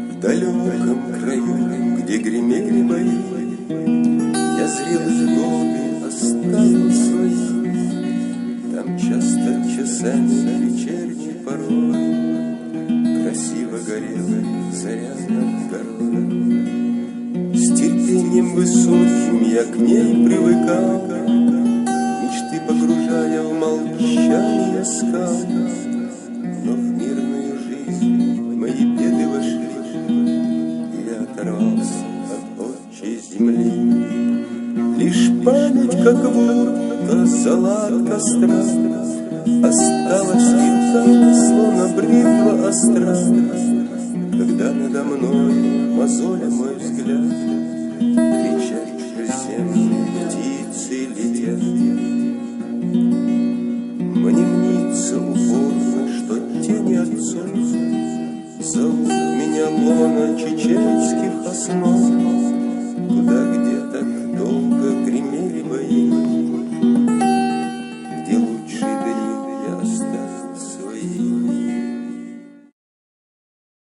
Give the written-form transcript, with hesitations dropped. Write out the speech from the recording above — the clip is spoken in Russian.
В далеком краю, где гремели бои, я зрелые годы оставил свои. Там часто часами вечерней порой красиво горела заря над горой. С терпением высоким я к ней привыкал, мечты погружая в молчание скал. Но в мирную жизнь мои беды вошли, и я оторвался от отчей земли. Лишь память, как будто зола от костра, осталась видна, словно бритва остра. Когда надо мной мозоля мой взгляд, кричащие земли птицы летят. Мне мнится упорно, что тени отцов зовут меня в лоно чеченских основ.